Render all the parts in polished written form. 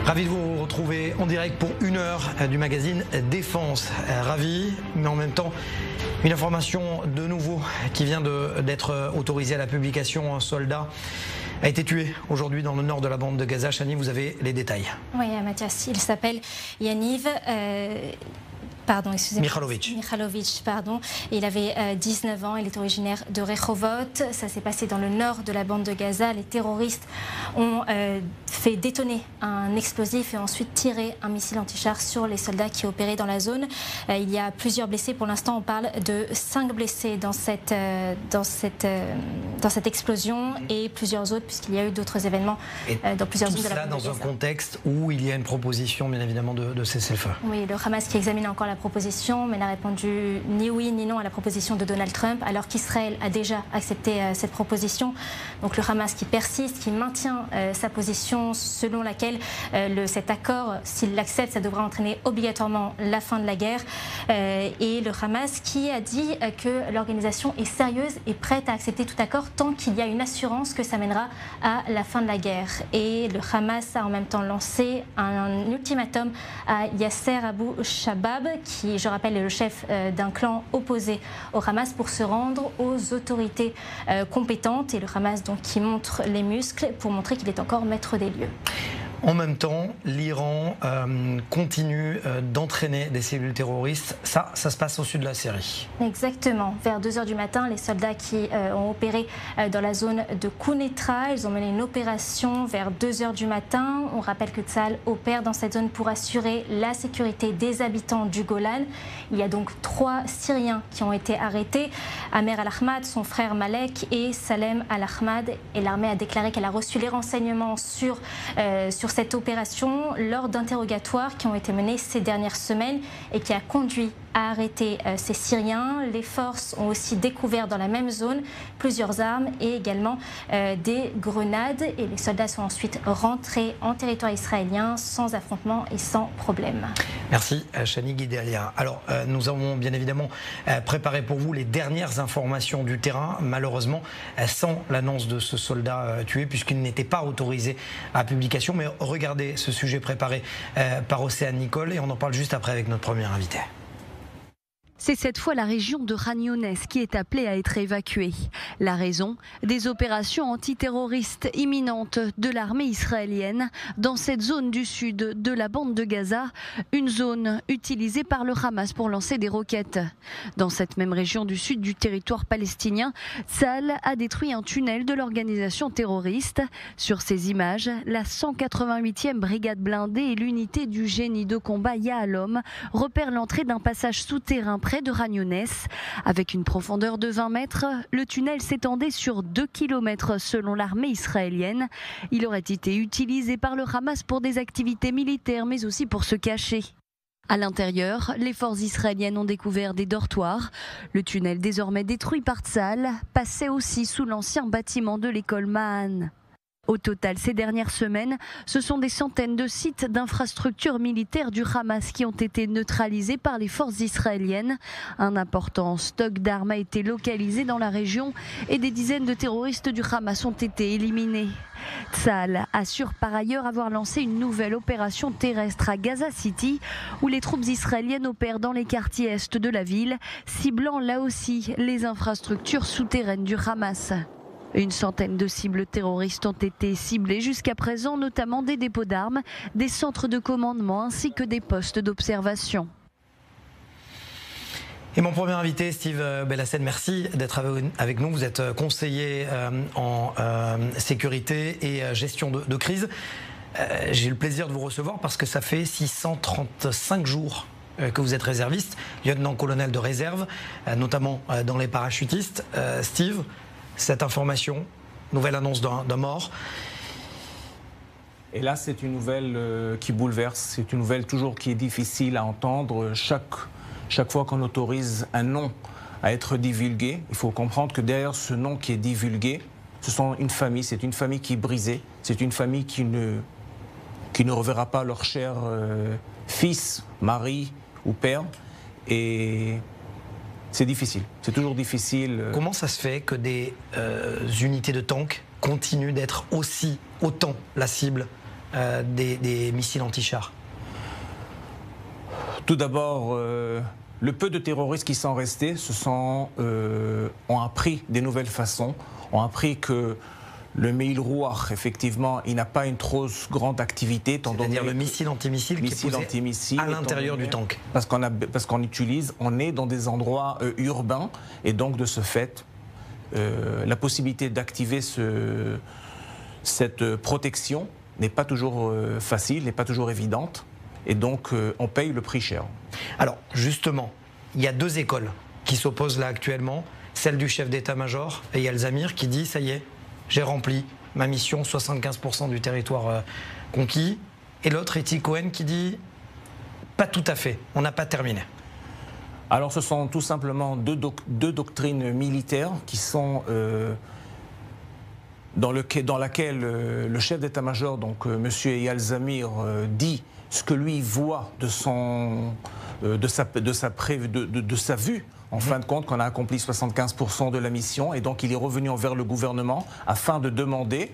Ravi de vous retrouver en direct pour 1 heure du magazine Défense. Ravi, mais en même temps, une information de nouveau qui vient d'être autorisée à la publication. Un soldat a été tué aujourd'hui dans le nord de la bande de Gaza. Chani, vous avez les détails. Oui, Mathias, il s'appelle Yaniv. Mikhailovich, pardon. Il avait 19 ans, il est originaire de Rehovot. Ça s'est passé dans le nord de la bande de Gaza. Les terroristes ont fait détonner un explosif et ensuite tiré un missile anti-char sur les soldats qui opéraient dans la zone. Il y a plusieurs blessés. Pour l'instant, on parle de 5 blessés dans cette explosion et plusieurs autres, puisqu'il y a eu d'autres événements dans plusieurs zones de la bande de Gaza. Tout cela dans un contexte où il y a une proposition, bien évidemment, de cessez-le-feu. Oui, le Hamas qui examine encore la proposition, mais n'a répondu ni oui ni non à la proposition de Donald Trump, alors qu'Israël a déjà accepté cette proposition. Donc le Hamas qui persiste, qui maintient sa position selon laquelle cet accord, s'il l'accepte, ça devra entraîner obligatoirement la fin de la guerre. Et le Hamas qui a dit que l'organisation est sérieuse et prête à accepter tout accord tant qu'il y a une assurance que ça mènera à la fin de la guerre. Et le Hamas a en même temps lancé un ultimatum à Yasser Abu Shabab, qui, je rappelle, est le chef d'un clan opposé au Hamas, pour se rendre aux autorités compétentes. Et le Hamas donc qui montre les muscles pour montrer qu'il est encore maître des lieux. En même temps, l'Iran continue d'entraîner des cellules terroristes. Ça se passe au sud de la Syrie. Exactement. Vers 2 h du matin, les soldats qui ont opéré dans la zone de Quneitra, ils ont mené une opération vers 2 h du matin. On rappelle que Tsahal opère dans cette zone pour assurer la sécurité des habitants du Golan. Il y a donc 3 Syriens qui ont été arrêtés. Amer Al-Ahmad, son frère Malek et Salem Al-Ahmad. Et l'armée a déclaré qu'elle a reçu les renseignements sur cette opération lors d'interrogatoires qui ont été menés ces dernières semaines et qui a conduit à arrêter ces Syriens. Les forces ont aussi découvert dans la même zone plusieurs armes et également des grenades. Et les soldats sont ensuite rentrés en territoire israélien sans affrontement et sans problème. Merci Chani Guidéalia. Alors nous avons bien évidemment préparé pour vous les dernières informations du terrain, malheureusement sans l'annonce de ce soldat tué puisqu'il n'était pas autorisé à publication. Mais regardez ce sujet préparé par Océane Nicole et on en parle juste après avec notre premier invité. C'est cette fois la région de Khan Younes qui est appelée à être évacuée. La raison, des opérations antiterroristes imminentes de l'armée israélienne dans cette zone du sud de la bande de Gaza, une zone utilisée par le Hamas pour lancer des roquettes. Dans cette même région du sud du territoire palestinien, Tsahal a détruit un tunnel de l'organisation terroriste. Sur ces images, la 188e brigade blindée et l'unité du génie de combat Yahalom repèrent l'entrée d'un passage souterrain près de Khan Younes. Avec une profondeur de 20 mètres, le tunnel s'étendait sur 2 km selon l'armée israélienne. Il aurait été utilisé par le Hamas pour des activités militaires mais aussi pour se cacher. À l'intérieur, les forces israéliennes ont découvert des dortoirs. Le tunnel désormais détruit par Tsahal passait aussi sous l'ancien bâtiment de l'école Mahan. Au total, ces dernières semaines, ce sont des centaines de sites d'infrastructures militaires du Hamas qui ont été neutralisés par les forces israéliennes. Un important stock d'armes a été localisé dans la région et des dizaines de terroristes du Hamas ont été éliminés. Tsahal assure par ailleurs avoir lancé une nouvelle opération terrestre à Gaza City, où les troupes israéliennes opèrent dans les quartiers est de la ville, ciblant là aussi les infrastructures souterraines du Hamas. Une centaine de cibles terroristes ont été ciblées jusqu'à présent, notamment des dépôts d'armes, des centres de commandement ainsi que des postes d'observation. Et mon premier invité, Steve Bellassène, merci d'être avec nous. Vous êtes conseiller en sécurité et gestion de crise. J'ai eu le plaisir de vous recevoir parce que ça fait 635 jours que vous êtes réserviste, lieutenant-colonel de réserve, notamment dans les parachutistes. Steve, cette information, nouvelle annonce d'un mort. Et là, c'est une nouvelle qui bouleverse, c'est une nouvelle toujours qui est difficile à entendre. Chaque fois qu'on autorise un nom à être divulgué, il faut comprendre que derrière ce nom qui est divulgué, ce sont une famille, c'est une famille qui est brisée, c'est une famille qui ne reverra pas leur cher fils, mari ou père. Et c'est difficile, c'est toujours difficile. Comment ça se fait que des unités de tanks continuent d'être autant la cible des missiles anti-chars? Tout d'abord, le peu de terroristes qui sont restés ont appris des nouvelles façons, ont appris que le Meil Rouach, effectivement, il n'a pas une trop grande activité. C'est-à-dire le missile antimissile qui est posé à l'intérieur du tank. Parce qu'on utilise, on est dans des endroits urbains, et donc de ce fait, la possibilité d'activer cette protection n'est pas toujours facile, n'est pas toujours évidente, et donc on paye le prix cher. Alors justement, il y a deux écoles qui s'opposent là actuellement, celle du chef d'état-major et Eyal Zamir qui dit « ça y est, j'ai rempli ma mission, 75% du territoire conquis », et l'autre, Itzik Cohen, qui dit « pas tout à fait, on n'a pas terminé ». Alors ce sont tout simplement deux doctrines militaires qui sont dans laquelle le chef d'état-major, donc M. Eyal Zamir, dit ce que lui voit de sa vue, en fin de compte, qu'on a accompli 75% de la mission, et donc il est revenu envers le gouvernement afin de demander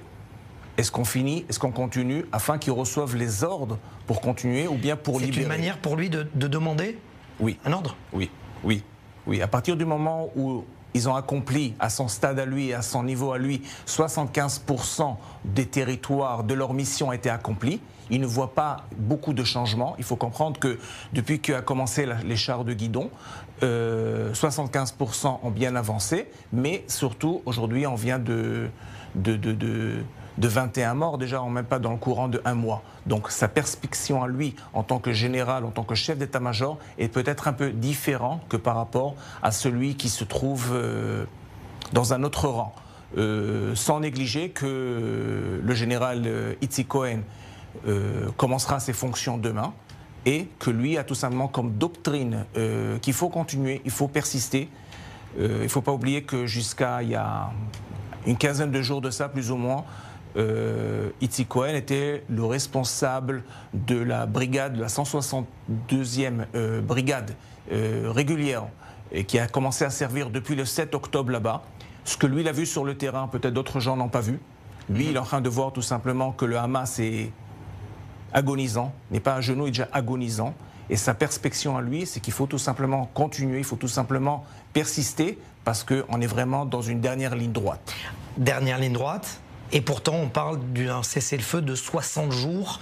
est-ce qu'on finit, est-ce qu'on continue, afin qu'ils reçoivent les ordres pour continuer ou bien pour libérer. C'est une manière pour lui de demander un ordre? Oui. À partir du moment où ils ont accompli à son stade à lui et à son niveau à lui, 75% des territoires de leur mission étaient accomplis. Ils ne voient pas beaucoup de changements. Il faut comprendre que depuis qu'a commencé les chars de guidon, 75% ont bien avancé, mais surtout aujourd'hui on vient de 21 morts déjà, même pas dans le courant de 1 mois. Donc sa perspective à lui, en tant que général, en tant que chef d'état-major, est peut-être un peu différent que par rapport à celui qui se trouve dans un autre rang. Sans négliger que le général Itzik Cohen commencera ses fonctions demain, et que lui a tout simplement comme doctrine qu'il faut continuer, il faut persister. Il ne faut pas oublier que jusqu'à il y a une quinzaine de jours de ça, plus ou moins, Itzik Cohen était le responsable de la brigade, la 162e brigade régulière, et qui a commencé à servir depuis le 7 octobre là-bas. Ce que lui, il a vu sur le terrain, peut-être d'autres gens n'ont pas vu. Lui, il est en train de voir tout simplement que le Hamas est agonisant, n'est pas à genoux, il est déjà agonisant. Et sa perspective à lui, c'est qu'il faut tout simplement continuer, il faut tout simplement persister, parce qu'on est vraiment dans une dernière ligne droite. Dernière ligne droite, et pourtant on parle d'un cessez-le-feu de 60 jours.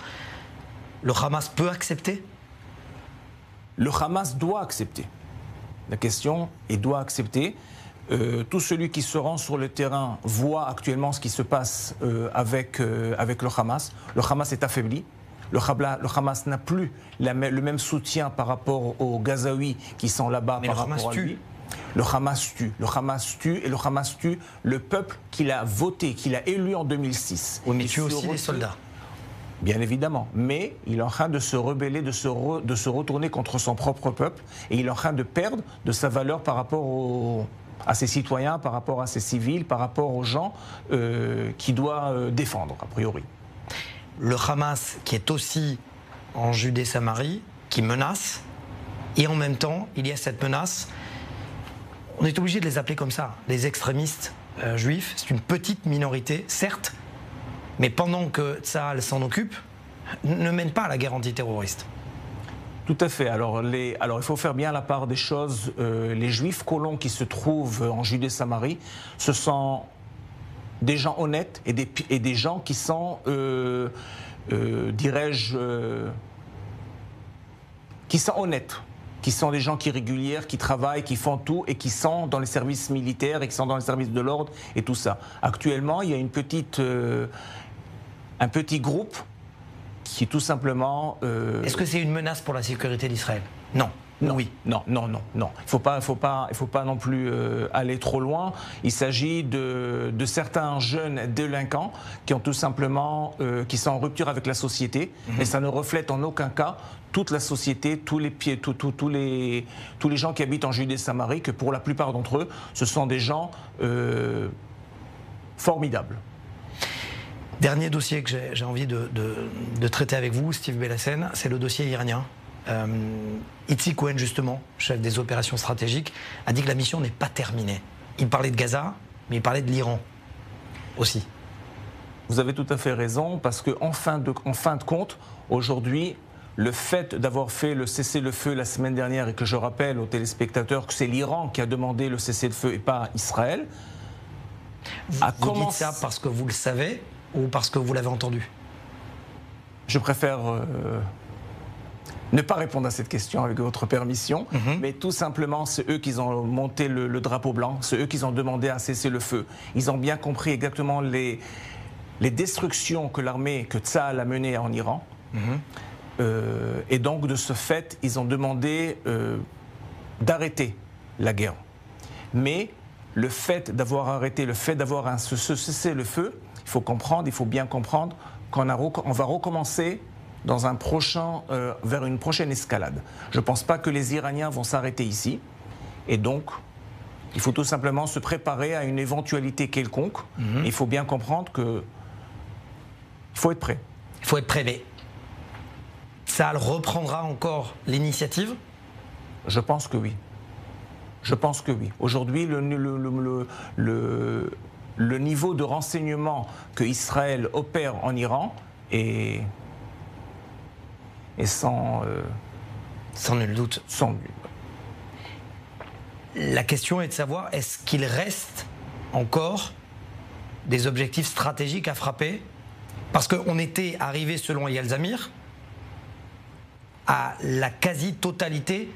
Le Hamas peut accepter? Le Hamas doit accepter. La question est doit accepter. Tout celui qui se rend sur le terrain voit actuellement ce qui se passe avec le Hamas. Le Hamas est affaibli. Le Hamas n'a plus le même soutien par rapport aux Gazaouis qui sont là-bas par rapport à lui. Le Hamas tue. Le Hamas tue, et le Hamas tue le peuple qu'il a voté, qu'il a élu en 2006. Oui, mais tue aussi les soldats. Bien évidemment, mais il est en train de se rebeller, de se retourner contre son propre peuple, et il est en train de perdre de sa valeur par rapport à ses citoyens, par rapport à ses civils, par rapport aux gens qu'il doit défendre, a priori. Le Hamas qui est aussi en Judée-Samarie, qui menace, et en même temps, il y a cette menace, on est obligé de les appeler comme ça, les extrémistes juifs. C'est une petite minorité, certes, mais pendant que Tsahal s'en occupe, ne mène pas à la guerre antiterroriste. Tout à fait. Alors il faut faire bien la part des choses. Les juifs colons qui se trouvent en Judée-Samarie, ce sont des gens honnêtes et des gens qui sont, dirais-je, qui sont honnêtes, qui sont des gens qui réguliers, qui travaillent, qui font tout et qui sont dans les services militaires et qui sont dans les services de l'ordre et tout ça. Actuellement, il y a un petit groupe qui est tout simplement... Est-ce que c'est une menace pour la sécurité d'Israël? Non. Non, oui. Non. Il ne faut pas non plus aller trop loin. Il s'agit de certains jeunes délinquants qui ont tout simplement, qui sont en rupture avec la société, et ça ne reflète en aucun cas toute la société, tous les gens qui habitent en Judée-Samarie, que pour la plupart d'entre eux, ce sont des gens formidables. Dernier dossier que j'ai envie de traiter avec vous, Steve Belassen, c'est le dossier iranien. Itzik Cohen, justement, chef des opérations stratégiques, a dit que la mission n'est pas terminée. Il parlait de Gaza, mais il parlait de l'Iran aussi. Vous avez tout à fait raison, parce qu'en fin de compte, aujourd'hui, le fait d'avoir fait le cessez-le-feu la semaine dernière, et que je rappelle aux téléspectateurs que c'est l'Iran qui a demandé le cessez-le-feu et pas Israël. Vous dites ça parce que vous le savez ou parce que vous l'avez entendu? Je préfère ne pas répondre à cette question avec votre permission, mais tout simplement, c'est eux qui ont monté le drapeau blanc, c'est eux qui ont demandé à cesser le feu. Ils ont bien compris exactement les destructions que l'armée, que Tsahal a menées en Iran. Et donc, de ce fait, ils ont demandé d'arrêter la guerre. Mais le fait d'avoir arrêté, le fait d'avoir ce cessez-le-feu, il faut comprendre, il faut bien comprendre qu'on va recommencer dans un vers une prochaine escalade. Je ne pense pas que les Iraniens vont s'arrêter ici. Et donc, il faut tout simplement se préparer à une éventualité quelconque. Il faut bien comprendre qu'il faut être prêt. Il faut être prêt, mais Tsahal reprendra encore l'initiative? Je pense que oui. Je pense que oui. Aujourd'hui, le niveau de renseignement que Israël opère en Iran est sans nul doute. Sans nul. La question est de savoir, est-ce qu'il reste encore des objectifs stratégiques à frapper? Parce qu'on était arrivé, selon Eyal Zamir, à la quasi-totalité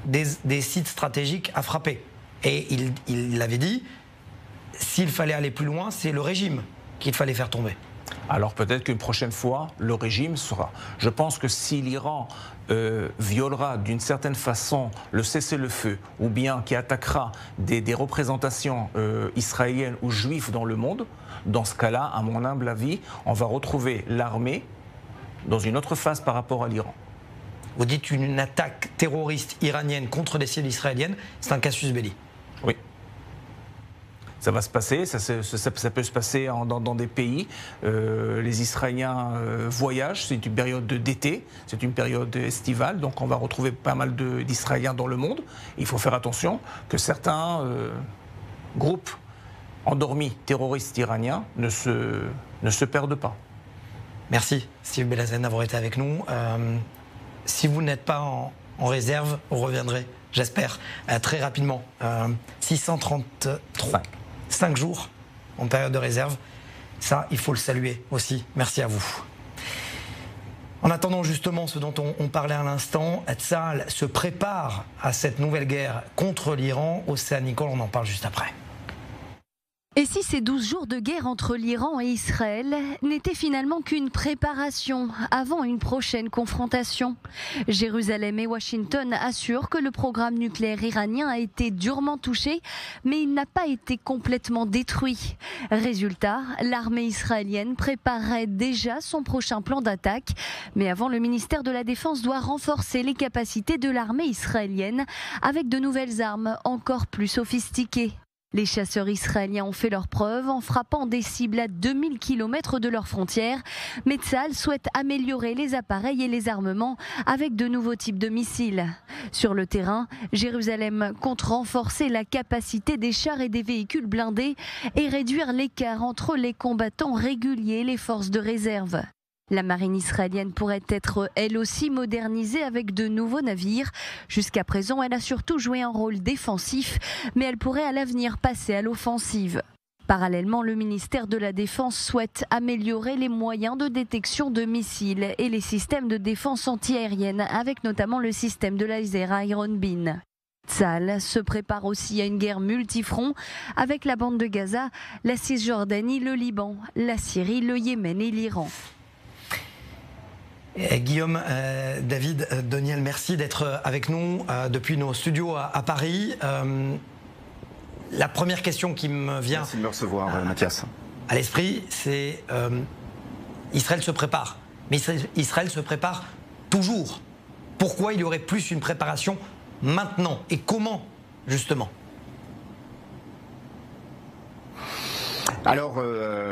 des sites stratégiques à frapper. Et il l'avait dit, s'il fallait aller plus loin, c'est le régime qu'il fallait faire tomber. Alors peut-être qu'une prochaine fois, le régime sera. Je pense que si l'Iran violera d'une certaine façon le cessez-le-feu, ou bien qui attaquera des représentations israéliennes ou juives dans le monde, dans ce cas-là, à mon humble avis, on va retrouver l'armée dans une autre phase par rapport à l'Iran. Vous dites une attaque terroriste iranienne contre des cibles israéliennes, c'est un casus belli. Oui. Ça va se passer, ça peut se passer dans des pays. Les Israéliens voyagent, c'est une période d'été, c'est une période estivale, donc on va retrouver pas mal d'Israéliens dans le monde. Il faut faire attention que certains groupes endormis terroristes iraniens ne se perdent pas. Merci Steve Belazen d'avoir été avec nous. Si vous n'êtes pas en réserve, vous reviendrez, j'espère, très rapidement. 635 jours en période de réserve. Ça, il faut le saluer aussi. Merci à vous. En attendant justement ce dont on parlait à l'instant, Tsahal se prépare à cette nouvelle guerre contre l'Iran. Océane Nicole, on en parle juste après. Et si ces 12 jours de guerre entre l'Iran et Israël n'étaient finalement qu'une préparation avant une prochaine confrontation? Jérusalem et Washington assurent que le programme nucléaire iranien a été durement touché, mais il n'a pas été complètement détruit. Résultat, l'armée israélienne préparerait déjà son prochain plan d'attaque. Mais avant, le ministère de la Défense doit renforcer les capacités de l'armée israélienne avec de nouvelles armes encore plus sophistiquées. Les chasseurs israéliens ont fait leurs preuves en frappant des cibles à 2000 km de leurs frontières. Mais Tsahal souhaite améliorer les appareils et les armements avec de nouveaux types de missiles. Sur le terrain, Jérusalem compte renforcer la capacité des chars et des véhicules blindés et réduire l'écart entre les combattants réguliers et les forces de réserve. La marine israélienne pourrait être elle aussi modernisée avec de nouveaux navires. Jusqu'à présent, elle a surtout joué un rôle défensif, mais elle pourrait à l'avenir passer à l'offensive. Parallèlement, le ministère de la Défense souhaite améliorer les moyens de détection de missiles et les systèmes de défense antiaérienne, avec notamment le système de laser Iron Beam. Tsahal se prépare aussi à une guerre multifront avec la bande de Gaza, la Cisjordanie, le Liban, la Syrie, le Yémen et l'Iran. Guillaume, David, Doniel, merci d'être avec nous depuis nos studios à Paris. La première question qui me vient merci de me recevoir, Mathias. À l'esprit, c'est Israël se prépare. Mais Israël se prépare toujours. Pourquoi il y aurait plus une préparation maintenant? Et comment, justement? Alors,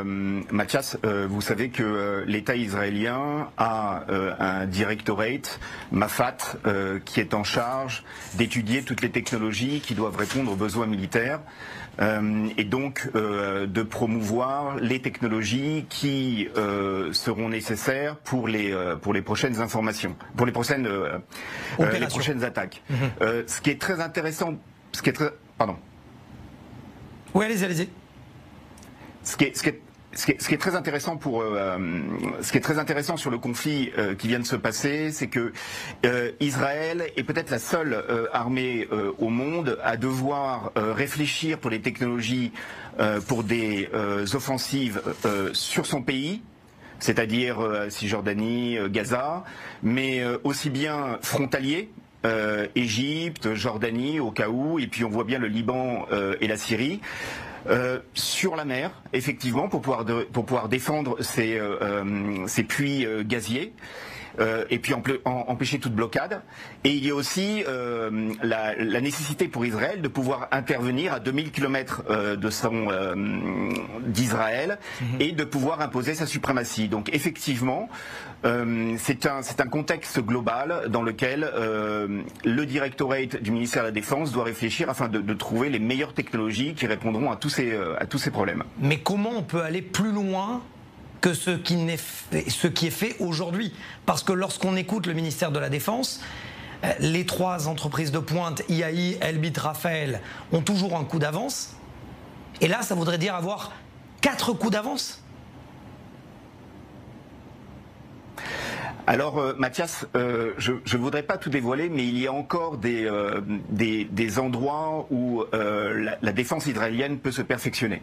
Mathias, vous savez que l'État israélien a un directorate, Mafat, qui est en charge d'étudier toutes les technologies qui doivent répondre aux besoins militaires. et donc de promouvoir les technologies qui seront nécessaires pour les prochaines informations, pour les prochaines attaques. Ce qui est très intéressant, pardon. Oui, allez-y. Ce qui est très intéressant sur le conflit qui vient de se passer, c'est que Israël est peut-être la seule armée au monde à devoir réfléchir pour les technologies pour des offensives sur son pays, c'est-à-dire Cisjordanie, Gaza, mais aussi bien frontalier. Égypte, Jordanie au cas où, et puis on voit bien le Liban et la Syrie. Sur la mer, effectivement, pour pouvoir défendre ces puits gaziers. Et puis empêcher toute blocade. Et il y a aussi la nécessité pour Israël de pouvoir intervenir à 2000 km d'Israël et de pouvoir imposer sa suprématie. Donc effectivement, c'est un contexte global dans lequel le directorate du ministère de la Défense doit réfléchir afin de trouver les meilleures technologies qui répondront à tous ces problèmes. Mais comment on peut aller plus loin que ce qui est fait aujourd'hui? Parce que lorsqu'on écoute le ministère de la Défense, les 3 entreprises de pointe, IAI, Elbit, Rafael, ont toujours un coup d'avance. Et là, ça voudrait dire avoir 4 coups d'avance. Alors Mathias, je ne voudrais pas tout dévoiler, mais il y a encore des endroits où la défense israélienne peut se perfectionner.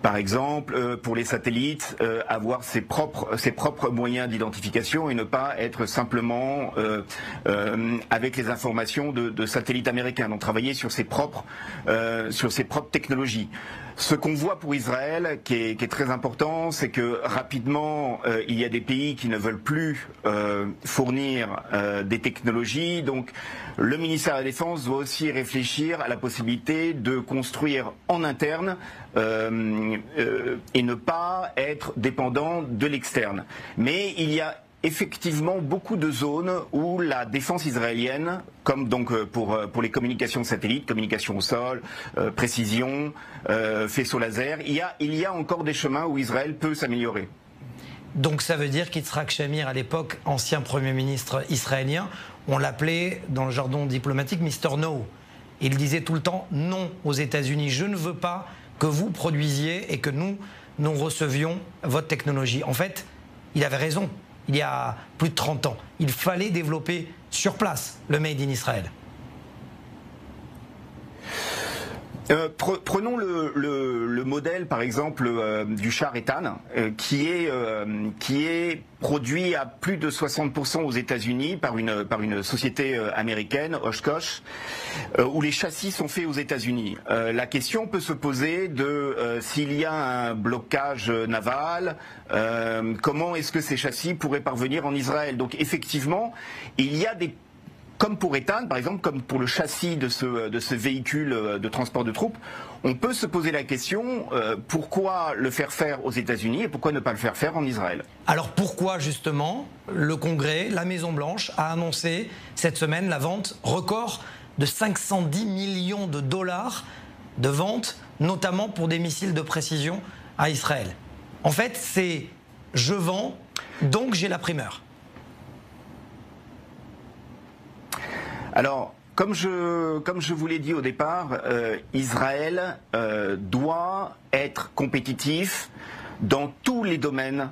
Par exemple, pour les satellites, avoir ses propres moyens d'identification et ne pas être simplement avec les informations de satellites américains, donc travailler sur ses propres technologies. Ce qu'on voit pour Israël, qui est très important, c'est que rapidement, il y a des pays qui ne veulent plus fournir des technologies. Donc, le ministère de la Défense doit aussi réfléchir à la possibilité de construire en interne et ne pas être dépendant de l'externe. Mais il y a effectivement beaucoup de zones où la défense israélienne, comme donc pour les communications de satellites, communications au sol, précision, faisceau laser, il y a encore des chemins où Israël peut s'améliorer. Donc ça veut dire qu'Yitzhak Shamir, à l'époque, ancien Premier ministre israélien, on l'appelait dans le jargon diplomatique Mr. No. Il disait tout le temps non aux États-Unis. Je ne veux pas que vous produisiez et que nous recevions votre technologie. En fait, il avait raison. Il y a plus de 30 ans. Il fallait développer sur place le Made in Israël. Prenons le modèle, par exemple, du char Ethan, qui est produit à plus de 60% aux États-Unis par une société américaine, Oshkosh, où les châssis sont faits aux États-Unis. La question peut se poser de s'il y a un blocage naval, comment est-ce que ces châssis pourraient parvenir en Israël? Donc effectivement, il y a des... Comme pour Ethan, par exemple, comme pour le châssis de ce véhicule de transport de troupes, on peut se poser la question pourquoi le faire faire aux États-Unis et pourquoi ne pas le faire faire en Israël? Alors pourquoi justement le Congrès, la Maison-Blanche, a annoncé cette semaine la vente record de 510 millions de dollars de vente, notamment pour des missiles de précision à Israël? En fait, c'est je vends, donc j'ai la primeur. Alors, comme je vous l'ai dit au départ, Israël doit être compétitif dans tous les domaines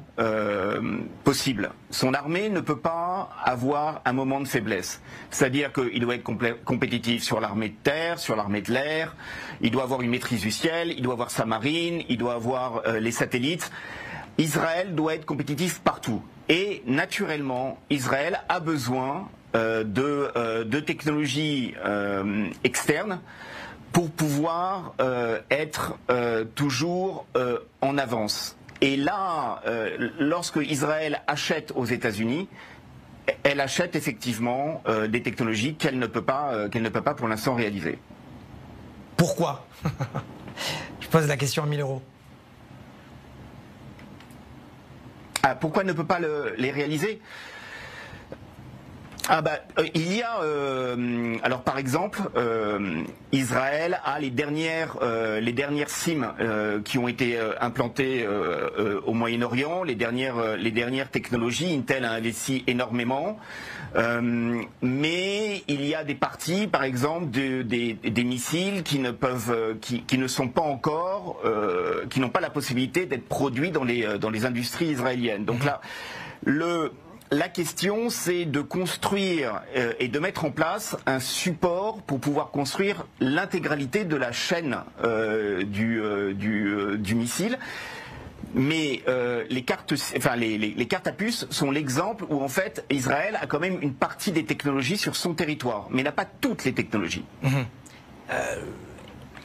possibles. Son armée ne peut pas avoir un moment de faiblesse. C'est-à-dire qu'il doit être compétitif sur l'armée de terre, sur l'armée de l'air, il doit avoir une maîtrise du ciel, il doit avoir sa marine, il doit avoir les satellites. Israël doit être compétitif partout. Et naturellement, Israël a besoin de technologies externes pour pouvoir être toujours en avance. Et là, lorsque Israël achète aux États-Unis, elle achète effectivement des technologies qu'elle ne peut pas pour l'instant réaliser. Pourquoi? Je pose la question à 1000 euros. Ah, pourquoi elle ne peut pas les réaliser? Il y a, alors par exemple, Israël a les dernières SIM qui ont été implantées au Moyen-Orient, les dernières technologies. Intel a investi énormément, mais il y a des parties, par exemple, des missiles qui ne sont pas encore, qui n'ont pas la possibilité d'être produits dans les industries israéliennes. Donc là, la question, c'est de construire et de mettre en place un support pour pouvoir construire l'intégralité de la chaîne du missile. Mais les cartes à puce sont l'exemple où en fait Israël a quand même une partie des technologies sur son territoire, mais n'a pas toutes les technologies.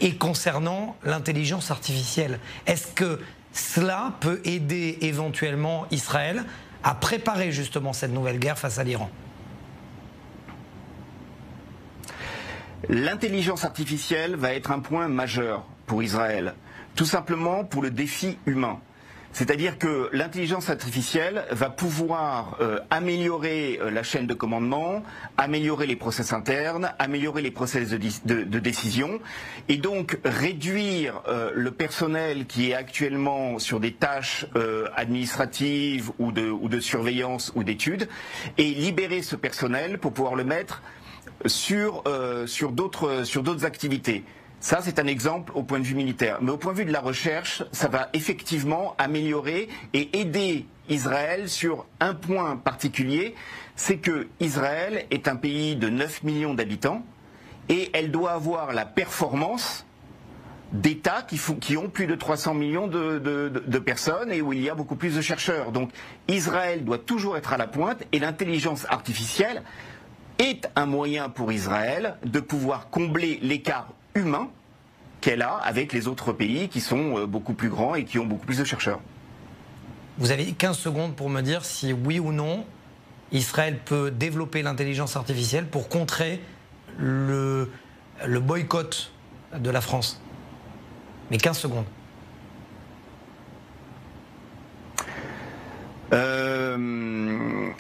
Et concernant l'intelligence artificielle, est-ce que cela peut aider éventuellement Israël à préparer justement cette nouvelle guerre face à l'Iran? L'intelligence artificielle va être un point majeur pour Israël, tout simplement pour le défi humain. C'est-à-dire que l'intelligence artificielle va pouvoir améliorer la chaîne de commandement, améliorer les process internes, améliorer les process de décision, et donc réduire le personnel qui est actuellement sur des tâches administratives ou de surveillance ou d'études, et libérer ce personnel pour pouvoir le mettre sur d'autres activités. Ça, c'est un exemple au point de vue militaire. Mais au point de vue de la recherche, ça va effectivement améliorer et aider Israël sur un point particulier, c'est que Israël est un pays de 9 millions d'habitants et elle doit avoir la performance d'États qui ont plus de 300 millions de personnes et où il y a beaucoup plus de chercheurs. Donc Israël doit toujours être à la pointe et l'intelligence artificielle est un moyen pour Israël de pouvoir combler l'écart humain qu'elle a avec les autres pays qui sont beaucoup plus grands et qui ont beaucoup plus de chercheurs. Vous avez 15 secondes pour me dire si oui ou non Israël peut développer l'intelligence artificielle pour contrer le boycott de la France. Mais 15 secondes.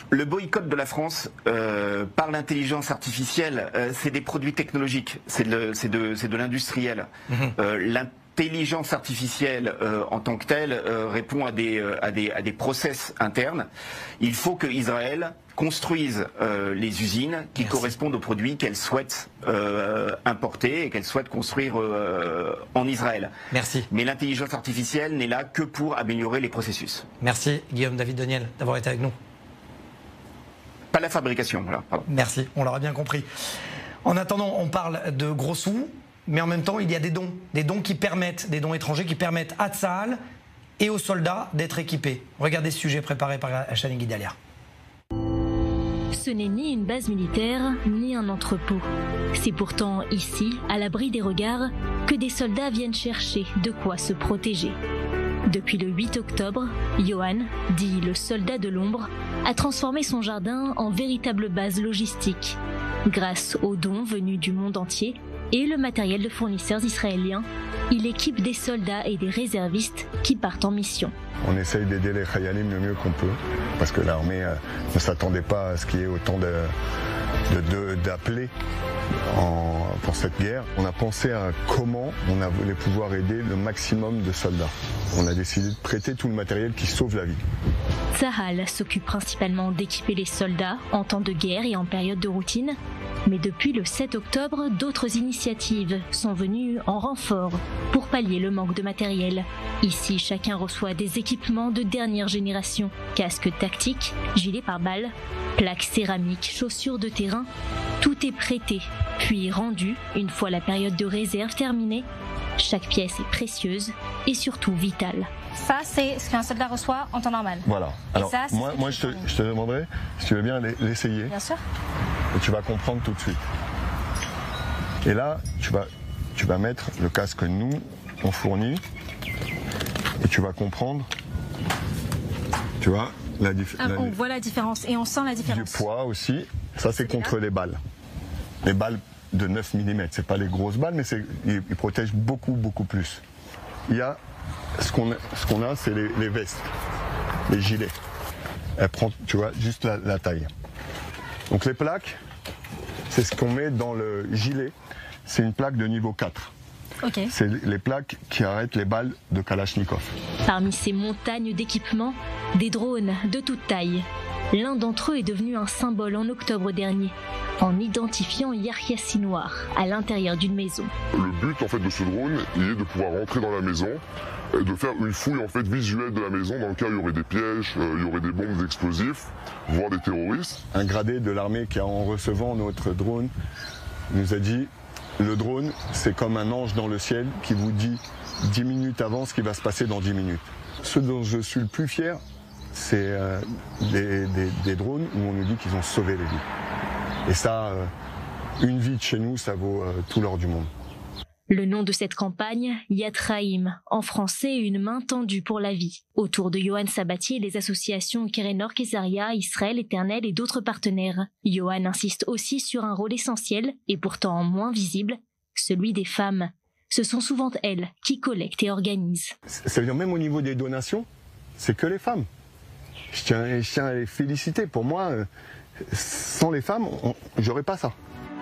Le boycott de la France par l'intelligence artificielle, c'est des produits technologiques, c'est de l'industriel. L'intelligence artificielle en tant que telle répond à des process internes. Il faut que Israël construise les usines qui correspondent aux produits qu'elle souhaite importer et qu'elle souhaite construire en Israël. Merci. Mais l'intelligence artificielle n'est là que pour améliorer les processus. Merci Guillaume David Doniel d'avoir été avec nous. Pas la fabrication, voilà. Pardon. Merci, on l'aura bien compris. En attendant, on parle de gros sous, mais en même temps, il y a des dons qui permettent, des dons étrangers qui permettent à Tsahal et aux soldats d'être équipés. Regardez ce sujet préparé par Achani Guidalia. Ce n'est ni une base militaire, ni un entrepôt. C'est pourtant ici, à l'abri des regards, que des soldats viennent chercher de quoi se protéger. Depuis le 8 octobre, Johan, dit le soldat de l'ombre, a transformé son jardin en véritable base logistique. Grâce aux dons venus du monde entier et le matériel de fournisseurs israéliens, il équipe des soldats et des réservistes qui partent en mission. On essaye d'aider les Khayalim le mieux qu'on peut, parce que l'armée ne s'attendait pas à ce qu'il y ait autant d'appelés pour cette guerre. On a pensé à comment on allait pouvoir aider le maximum de soldats. On a décidé de prêter tout le matériel qui sauve la vie. Tsahal s'occupe principalement d'équiper les soldats en temps de guerre et en période de routine. Mais depuis le 7 octobre, d'autres initiatives sont venues en renfort pour pallier le manque de matériel. Ici, chacun reçoit des équipements de dernière génération. Casques tactiques, gilets pare-balles, plaques céramiques, chaussures de terrain. Tout est prêté, puis rendu une fois la période de réserve terminée. Chaque pièce est précieuse et surtout vitale. Ça, c'est ce qu'un soldat reçoit en temps normal. Voilà. Alors, ça, moi je te demanderais si tu veux bien l'essayer. Bien sûr. Et tu vas comprendre tout de suite. Et là, tu vas mettre le casque que nous, on fournit. Et tu vas comprendre, tu vois, on voit la différence et on sent la différence. Du poids aussi. Ça, c'est contre les balles. Les balles de 9 mm. C'est pas les grosses balles, mais ils protègent beaucoup, beaucoup plus. Il y a ce qu'on a, c'est les vestes, les gilets. Elle prend, tu vois, juste la taille. Donc les plaques, c'est ce qu'on met dans le gilet. C'est une plaque de niveau 4. Okay. C'est les plaques qui arrêtent les balles de Kalachnikov. Parmi ces montagnes d'équipements, des drones de toute taille. L'un d'entre eux est devenu un symbole en octobre dernier, en identifiant Yahya Sinwar à l'intérieur d'une maison. Le but en fait de ce drone est de pouvoir rentrer dans la maison et de faire une fouille en fait visuelle de la maison dans lequel il y aurait des pièges, il y aurait des bombes explosifs, voire des terroristes. Un gradé de l'armée qui, en recevant notre drone, nous a dit: le drone, c'est comme un ange dans le ciel qui vous dit 10 minutes avant ce qui va se passer dans 10 minutes. Ce dont je suis le plus fier, c'est des drones où on nous dit qu'ils ont sauvé les vies. Et ça, une vie de chez nous, ça vaut tout l'or du monde. Le nom de cette campagne, Yad Chaim, en français une main tendue pour la vie. Autour de Yohann Sabatier, les associations Kerenor Kesaria, Israël Éternel et d'autres partenaires. Yohann insiste aussi sur un rôle essentiel, et pourtant moins visible, celui des femmes. Ce sont souvent elles qui collectent et organisent. Ça veut dire même au niveau des donations, c'est que les femmes. Je tiens à les féliciter. Pour moi, sans les femmes, j'aurais pas ça.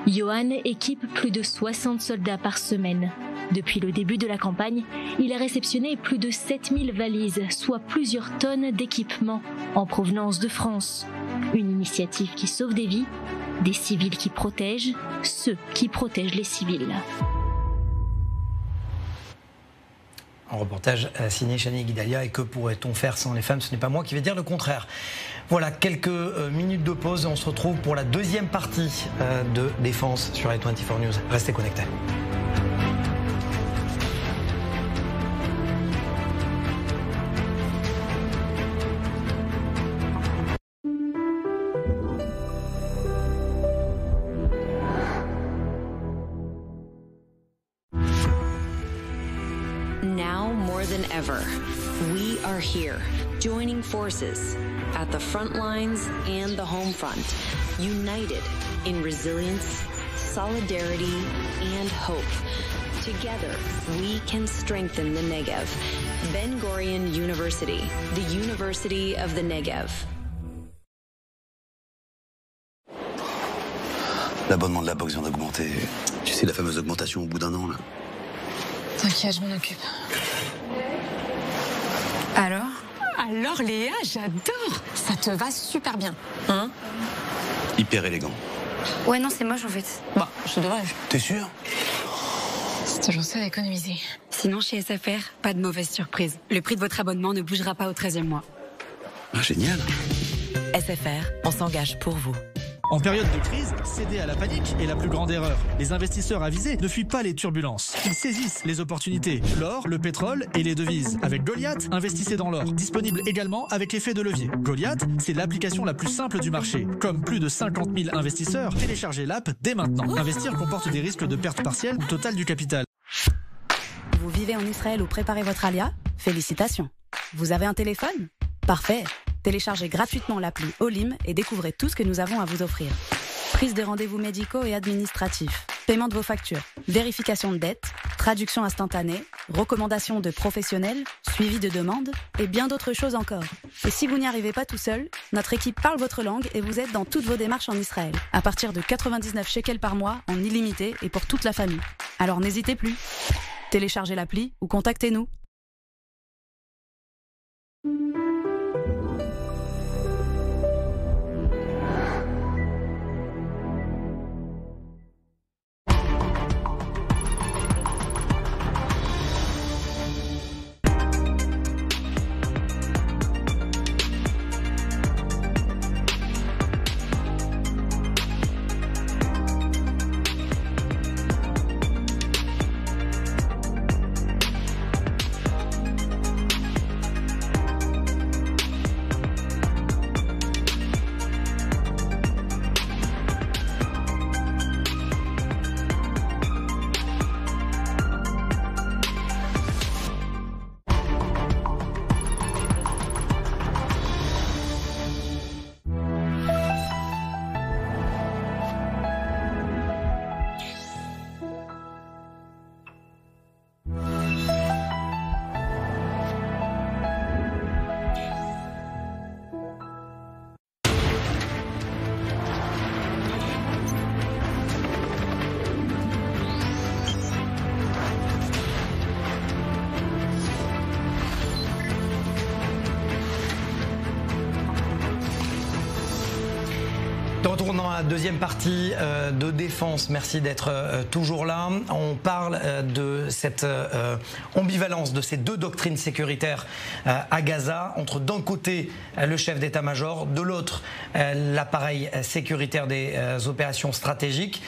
Yohann équipe plus de 60 soldats par semaine. Depuis le début de la campagne, il a réceptionné plus de 7000 valises, soit plusieurs tonnes d'équipements en provenance de France. Une initiative qui sauve des vies, des civils qui protègent ceux qui protègent les civils. Un reportage signé Chani Guidalia. Et que pourrait-on faire sans les femmes? Ce n'est pas moi qui vais dire le contraire. Voilà, quelques minutes de pause et on se retrouve pour la deuxième partie de Défense sur i24 News. Restez connectés. Now more than ever, we are here, joining forces at the front lines and the home front, united in resilience, solidarity, and hope. Together, we can strengthen the Negev. Ben Gurion University, the University of the Negev. L'abonnement de la box vient d'augmenter. Tu sais, la fameuse augmentation au bout d'un an, là. T'inquiète, je m'en occupe. Alors Léa, j'adore. Ça te va super bien, hein? Hyper élégant. Ouais, non, c'est moche en fait. Bon, je devrais. T'es sûr? C'est toujours ça à économiser. Sinon, chez SFR, pas de mauvaise surprise. Le prix de votre abonnement ne bougera pas au 13e mois. Ah, génial. SFR, on s'engage pour vous. En période de crise, céder à la panique est la plus grande erreur. Les investisseurs avisés ne fuient pas les turbulences. Ils saisissent les opportunités. L'or, le pétrole et les devises. Avec Goliath, investissez dans l'or. Disponible également avec l'effet de levier. Goliath, c'est l'application la plus simple du marché. Comme plus de 50 000 investisseurs, téléchargez l'app dès maintenant. Investir comporte des risques de perte partielle ou totale du capital. Vous vivez en Israël ou préparez votre alia? Félicitations. Vous avez un téléphone? Parfait. Téléchargez gratuitement l'appli Olim et découvrez tout ce que nous avons à vous offrir. Prise des rendez-vous médicaux et administratifs, paiement de vos factures, vérification de dettes, traduction instantanée, recommandations de professionnels, suivi de demandes et bien d'autres choses encore. Et si vous n'y arrivez pas tout seul, notre équipe parle votre langue et vous aide dans toutes vos démarches en Israël. À partir de 99 shekels par mois, en illimité et pour toute la famille. Alors n'hésitez plus. Téléchargez l'appli ou contactez-nous. De retour dans la deuxième partie de Défense. Merci d'être toujours là. On parle de cette ambivalence de ces deux doctrines sécuritaires à Gaza, entre d'un côté le chef d'état-major, de l'autre l'appareil sécuritaire des opérations stratégiques.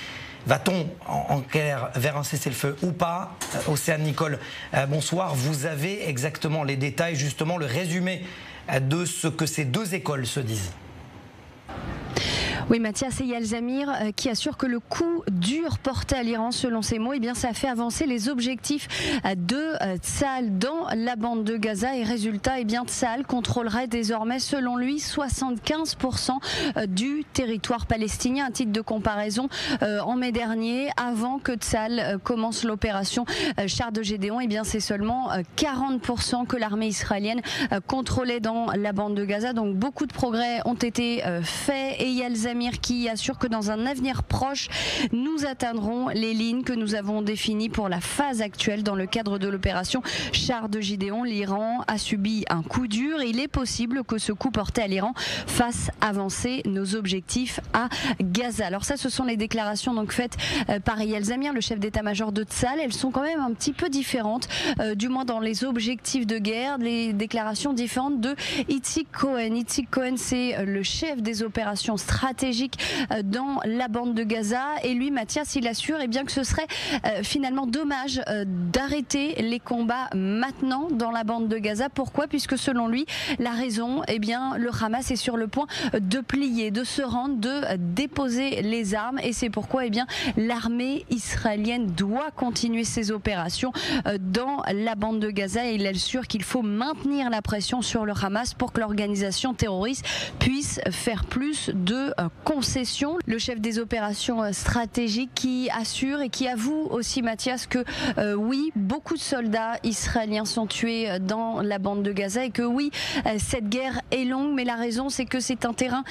Va-t-on en clair vers un cessez-le-feu ou pas? Océane Nicole, bonsoir. Vous avez exactement les détails, justement le résumé de ce que ces deux écoles se disent. Oui, Mathias Eyal Zamir qui assure que le coup dur porté à l'Iran, selon ses mots, eh bien, ça fait avancer les objectifs de Tsahal dans la bande de Gaza. Et résultat, eh bien, Tsahal contrôlerait désormais, selon lui, 75% du territoire palestinien. À titre de comparaison, en mai dernier, avant que Tsahal commence l'opération Char de Gédéon, eh bien, c'est seulement 40% que l'armée israélienne contrôlait dans la bande de Gaza. Donc beaucoup de progrès ont été faits. Eyal Zamir qui assure que dans un avenir proche, nous atteindrons les lignes que nous avons définies pour la phase actuelle dans le cadre de l'opération Char de Gédéon. L'Iran a subi un coup dur et il est possible que ce coup porté à l'Iran fasse avancer nos objectifs à Gaza. Alors ça, ce sont les déclarations donc faites par Eyal Zamir, le chef d'état-major de Tsahal. Elles sont quand même un petit peu différentes, du moins dans les objectifs de guerre, les déclarations différentes de Itzik Cohen. Itzik Cohen, c'est le chef des opérations stratégiques dans la bande de Gaza, et lui, Mathias, il assure eh bien, que ce serait finalement dommage d'arrêter les combats maintenant dans la bande de Gaza. Pourquoi? Puisque selon lui, la raison, eh bien, le Hamas est sur le point de plier, de se rendre, de déposer les armes, et c'est pourquoi eh bien, l'armée israélienne doit continuer ses opérations dans la bande de Gaza, et il assure qu'il faut maintenir la pression sur le Hamas pour que l'organisation terroriste puisse faire plus de concession. Le chef des opérations stratégiques qui assure et qui avoue aussi, Mathias, que oui, beaucoup de soldats israéliens sont tués dans la bande de Gaza, et que oui, cette guerre est longue, mais la raison, c'est que c'est un terrain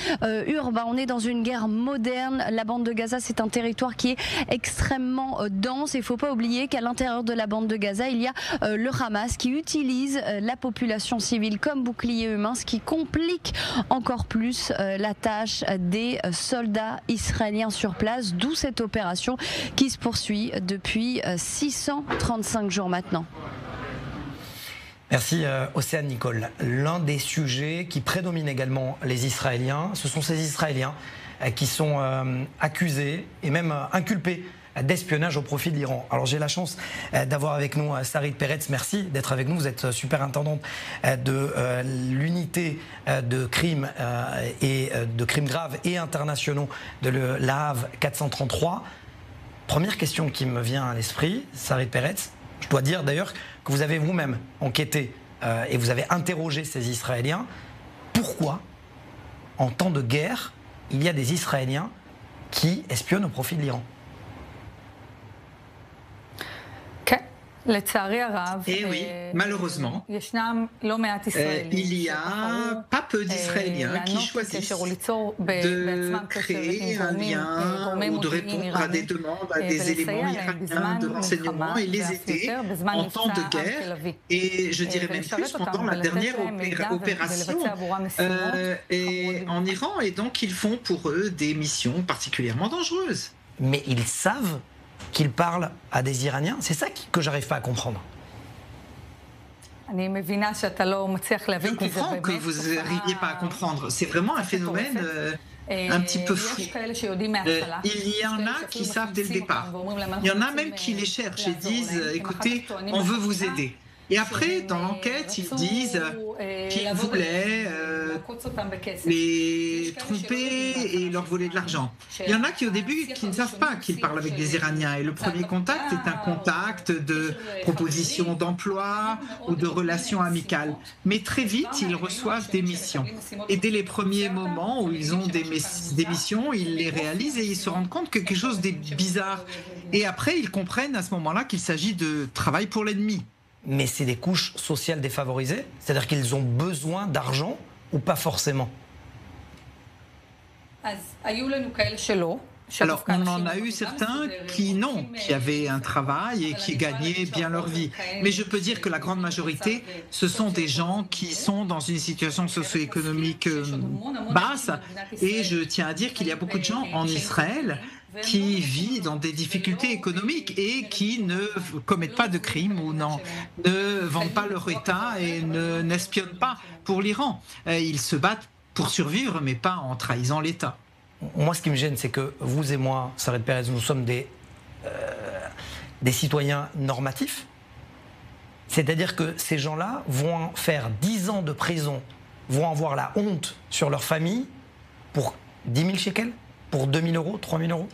urbain. On est dans une guerre moderne. La bande de Gaza, c'est un territoire qui est extrêmement dense. Il ne faut pas oublier qu'à l'intérieur de la bande de Gaza, il y a le Hamas qui utilise la population civile comme bouclier humain, ce qui complique encore plus la tâche des soldats israéliens sur place, d'où cette opération qui se poursuit depuis 635 jours maintenant. Merci Océane Nicole. L'un des sujets qui prédomine également les Israéliens, ce sont ces Israéliens qui sont accusés et même inculpés d'espionnage au profit de l'Iran. Alors j'ai la chance d'avoir avec nous Sarit Peretz. Merci d'être avec nous. Vous êtes superintendante de l'unité de crimes et de crimes graves et internationaux de l'AHAV 433. Première question qui me vient à l'esprit, Sarit Peretz. Je dois dire d'ailleurs que vous avez vous-même enquêté et vous avez interrogé ces Israéliens. Pourquoi, en temps de guerre, il y a des Israéliens qui espionnent au profit de l'Iran? Et oui, malheureusement, il y a pas peu d'Israéliens qui choisissent de créer un lien ou de répondre à des demandes, à des éléments iraniens de renseignement et les aider en temps de guerre. Et je dirais même plus, pendant la dernière opération en Iran. Et donc, ils font pour eux des missions particulièrement dangereuses. Mais ils savent qu'ils parlent à des Iraniens? C'est ça que j'arrive pas à comprendre. Je comprends que vous n'arriviez pas à comprendre. C'est vraiment un phénomène un petit peu fou. Il y en a qui savent dès le départ. Il y en a même qui les cherchent et disent « Écoutez, on veut vous aider ». Et après, dans l'enquête, ils disent qu'ils voulaient les tromper et leur voler de l'argent. Il y en a qui, au début, qui ne savent pas qu'ils parlent avec des Iraniens. Et le premier contact est un contact de proposition d'emploi ou de relations amicales. Mais très vite, ils reçoivent des missions. Et dès les premiers moments où ils ont des missions, ils les réalisent et ils se rendent compte que quelque chose de bizarre. Et après, ils comprennent à ce moment-là qu'il s'agit de travail pour l'ennemi. Mais c'est des couches sociales défavorisées? C'est-à-dire qu'ils ont besoin d'argent ou pas forcément? Alors, on en a eu certains qui avaient un travail et qui gagnaient bien leur vie. Mais je peux dire que la grande majorité, ce sont des gens qui sont dans une situation socio-économique basse. Et je tiens à dire qu'il y a beaucoup de gens en Israël qui vivent dans des difficultés économiques et qui ne commettent pas de crimes ou ne vendent pas leur État et n'espionnent pas pour l'Iran. Ils se battent pour survivre, mais pas en trahissant l'État. Moi, ce qui me gêne, c'est que vous et moi, Saret Perez, nous sommes des citoyens normatifs. C'est-à-dire que ces gens-là vont faire 10 ans de prison, vont avoir la honte sur leur famille pour 10 000 shekels, pour 2 000 euros, 3 000 euros.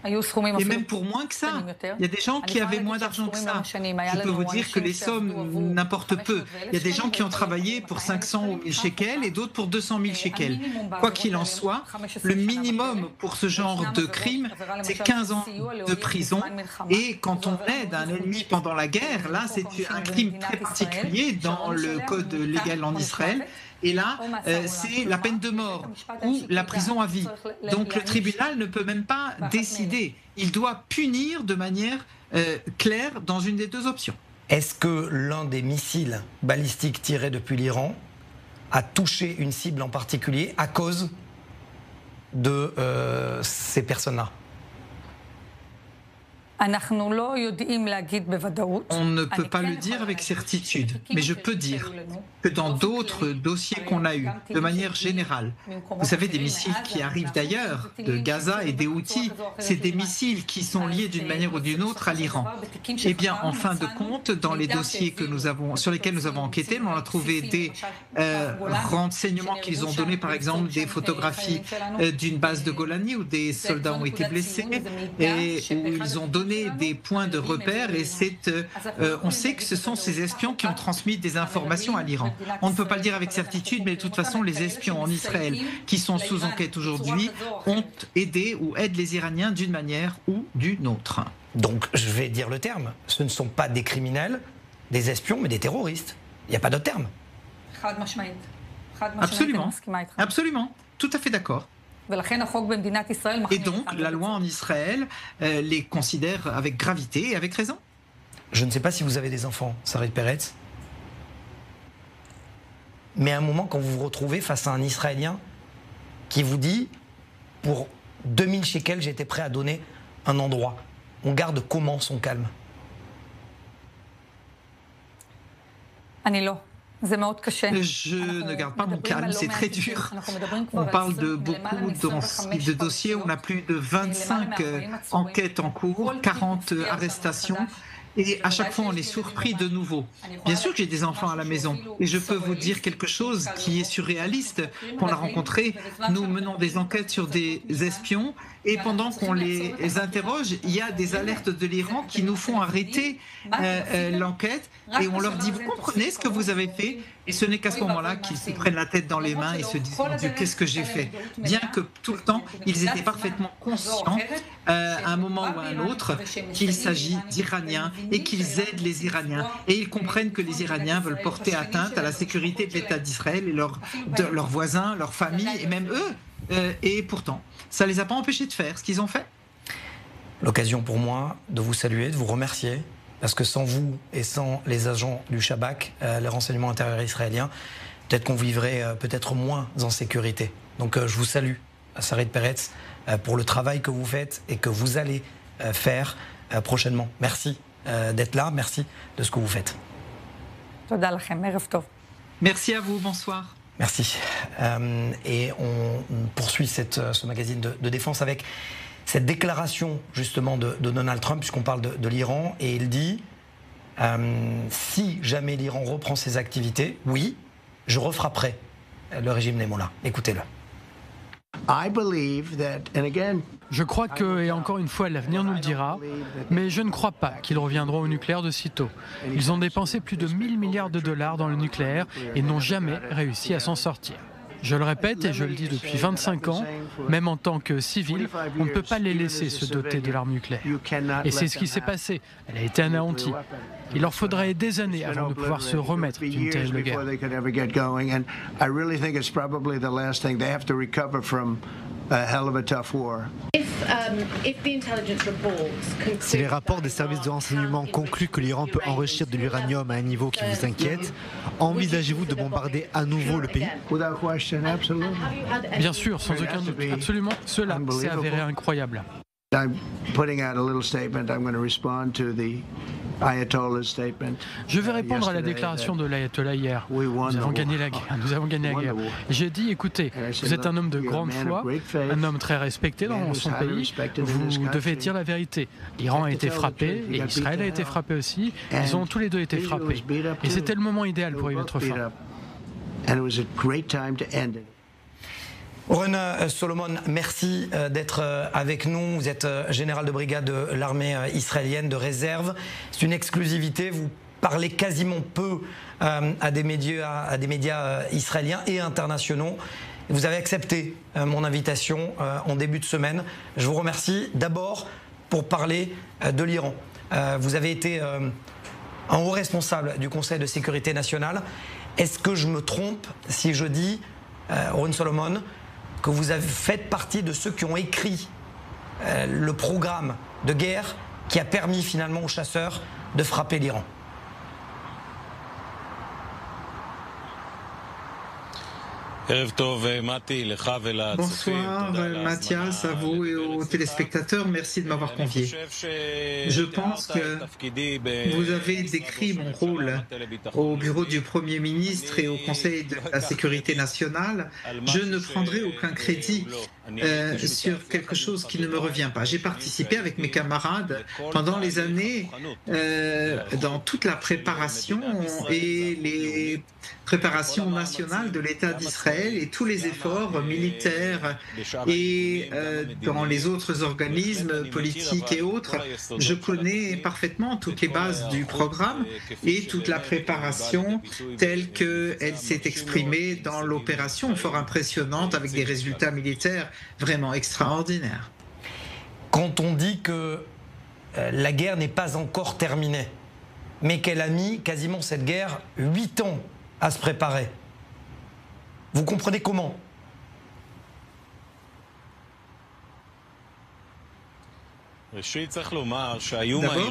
Et même pour moins que ça, il y a des gens qui avaient moins d'argent que ça. Je peux vous dire que les sommes n'importent peu. Il y a des gens qui ont travaillé pour 500 ou 1000 shekels et d'autres pour 200 000 shekels. Quoi qu'il en soit, le minimum pour ce genre de crime, c'est 15 ans de prison. Et quand on aide un ennemi pendant la guerre, là, c'est un crime très particulier dans le code légal en Israël. Et là, c'est la peine de mort ou la prison à vie. Donc le tribunal ne peut même pas décider. Il doit punir de manière claire dans une des deux options. Est-ce que l'un des missiles balistiques tirés depuis l'Iran a touché une cible en particulier à cause de ces personnes-là ? On ne peut pas le dire avec certitude, mais je peux dire que dans d'autres dossiers qu'on a eus, de manière générale, vous savez, des missiles qui arrivent d'ailleurs, de Gaza et des Houthis, c'est des missiles qui sont liés d'une manière ou d'une autre à l'Iran. Eh bien, en fin de compte, dans les dossiers sur lesquels nous avons enquêté, on a trouvé des renseignements qu'ils ont donnés, par exemple, des photographies d'une base de Golani où des soldats ont été blessés et où ils ont donné des points de repère et on sait que ce sont ces espions qui ont transmis des informations à l'Iran. On ne peut pas le dire avec certitude, mais de toute façon, les espions en Israël qui sont sous enquête aujourd'hui ont aidé ou aident les Iraniens d'une manière ou d'une autre. Donc, je vais dire le terme, ce ne sont pas des criminels, des espions, mais des terroristes. Il n'y a pas d'autre terme. Absolument, absolument, tout à fait d'accord. Et donc, la loi en Israël les considère avec gravité et avec raison. Je ne sais pas si vous avez des enfants, Saret Perez, mais à un moment, quand vous vous retrouvez face à un Israélien qui vous dit « pour 2000 shekels, j'étais prêt à donner un endroit », on garde comment son calme ? Je ne garde pas mon calme, c'est très dur. On parle de beaucoup de dossiers, on a plus de 25 enquêtes en cours, 40 arrestations. Et à chaque fois, on est surpris de nouveau. Bien sûr que j'ai des enfants à la maison. Et je peux vous dire quelque chose qui est surréaliste. Qu'on a rencontré, nous menons des enquêtes sur des espions. Et pendant qu'on les interroge, il y a des alertes de l'Iran qui nous font arrêter l'enquête. Et on leur dit, vous comprenez ce que vous avez fait ? Et ce n'est qu'à ce moment-là qu'ils se prennent la tête dans les mains et se disent, mon Dieu, qu'est-ce que j'ai fait ? Bien que tout le temps, ils étaient parfaitement conscients, à un moment ou à un autre, qu'il s'agit d'Iraniens et qu'ils aident les Iraniens. Et ils comprennent que les Iraniens veulent porter atteinte à la sécurité de l'État d'Israël et leurs voisins, leurs familles et même eux. Et pourtant, ça ne les a pas empêchés de faire ce qu'ils ont fait. L'occasion pour moi de vous saluer, de vous remercier. Parce que sans vous et sans les agents du Shabak, les renseignements intérieurs israéliens, peut-être qu'on vivrait peut-être moins en sécurité. Donc je vous salue, Saret Perez, pour le travail que vous faites et que vous allez faire prochainement. Merci d'être là, merci de ce que vous faites. Merci à vous, bonsoir. Merci. Et on poursuit ce magazine de défense avec cette déclaration justement de Donald Trump, puisqu'on parle de l'Iran, et il dit si jamais l'Iran reprend ses activités, oui, je refrapperai le régime des mollahs. Écoutez-le. Je crois que, et encore une fois l'avenir nous le dira, mais je ne crois pas qu'ils reviendront au nucléaire de sitôt. Ils ont dépensé plus de 1 000 milliards de dollars dans le nucléaire et n'ont jamais réussi à s'en sortir. Je le répète et je le dis depuis 25 ans, même en tant que civil, on ne peut pas les laisser se doter de l'arme nucléaire. Et c'est ce qui s'est passé. Elle a été anéantie. Il leur faudrait des années avant de pouvoir se remettre d'une terrible guerre. Si les rapports des services de renseignement concluent que l'Iran peut enrichir de l'uranium à un niveau qui vous inquiète, envisagez-vous de bombarder à nouveau le pays? Bien sûr, sans aucun doute. Absolument. Cela s'est avéré incroyable. Je vais répondre à la déclaration de l'ayatollah hier. Nous avons gagné la guerre. Nous avons gagné la guerre. J'ai dit, écoutez, vous êtes un homme de grande foi, un homme très respecté dans son pays. Vous devez dire la vérité. L'Iran a été frappé et Israël a été frappé aussi. Ils ont tous les deux été frappés. Et c'était le moment idéal pour y mettre fin. Oren Solomon, merci d'être avec nous. Vous êtes général de brigade de l'armée israélienne de réserve. C'est une exclusivité. Vous parlez quasiment peu à des médias israéliens et internationaux. Vous avez accepté mon invitation en début de semaine. Je vous remercie d'abord pour parler de l'Iran. Vous avez été un haut responsable du Conseil de sécurité nationale. Est-ce que je me trompe si je dis, Oren Solomon, que vous faites partie de ceux qui ont écrit le programme de guerre qui a permis finalement aux chasseurs de frapper l'Iran? Bonsoir Mathias, à vous et aux téléspectateurs, merci de m'avoir convié. Je pense que vous avez décrit mon rôle au bureau du Premier ministre et au Conseil de la sécurité nationale. Je ne prendrai aucun crédit sur quelque chose qui ne me revient pas. J'ai participé avec mes camarades pendant les années dans toute la préparation et les préparations nationales de l'État d'Israël et tous les efforts militaires et dans les autres organismes politiques et autres. Je connais parfaitement toutes les bases du programme et toute la préparation telle qu'elle s'est exprimée dans l'opération, fort impressionnante avec des résultats militaires vraiment extraordinaires. Quand on dit que la guerre n'est pas encore terminée, mais qu'elle a mis quasiment cette guerre 8 ans à se préparer, vous comprenez comment? D'abord,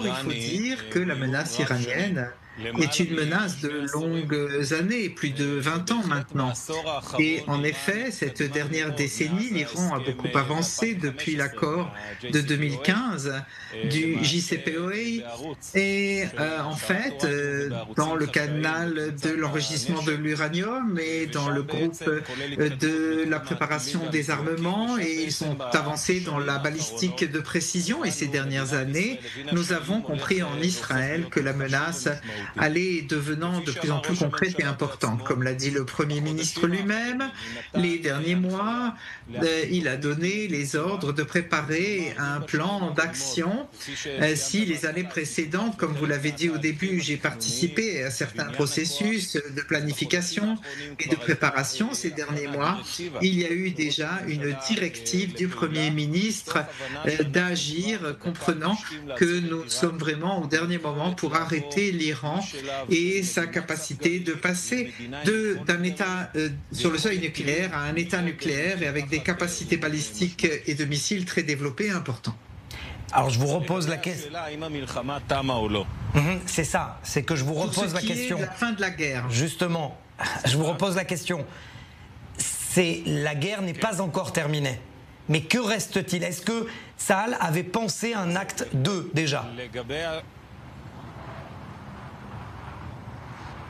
il faut dire que la menace iranienne est une menace de longues années, plus de 20 ans maintenant. Et en effet, cette dernière décennie, l'Iran a beaucoup avancé depuis l'accord de 2015 du JCPOA. Et en fait, dans le canal de l'enrichissement de l'uranium et dans le groupe de la préparation des armements, et ils sont avancés dans la balistique de précision. Et ces dernières années, nous avons compris en Israël que la menace allait devenant de plus en plus concrète et importante. Comme l'a dit le Premier ministre lui-même, les derniers mois, il a donné les ordres de préparer un plan d'action. Si les années précédentes, comme vous l'avez dit au début, j'ai participé à certains processus de planification et de préparation, ces derniers mois, il y a eu déjà une directive du Premier ministre d'agir, comprenant que nous sommes vraiment au dernier moment pour arrêter l'Iran et sa capacité de passer d'un état sur le seuil nucléaire à un état nucléaire et avec des capacités balistiques et de missiles très développées et importants. Alors je vous repose la question. C'est ça, c'est que je vous repose la question. Est la fin de la guerre. Justement, je vous repose la question. La guerre n'est pas encore terminée. Mais que reste-t-il? Est-ce que Tsahal avait pensé un acte 2 déjà?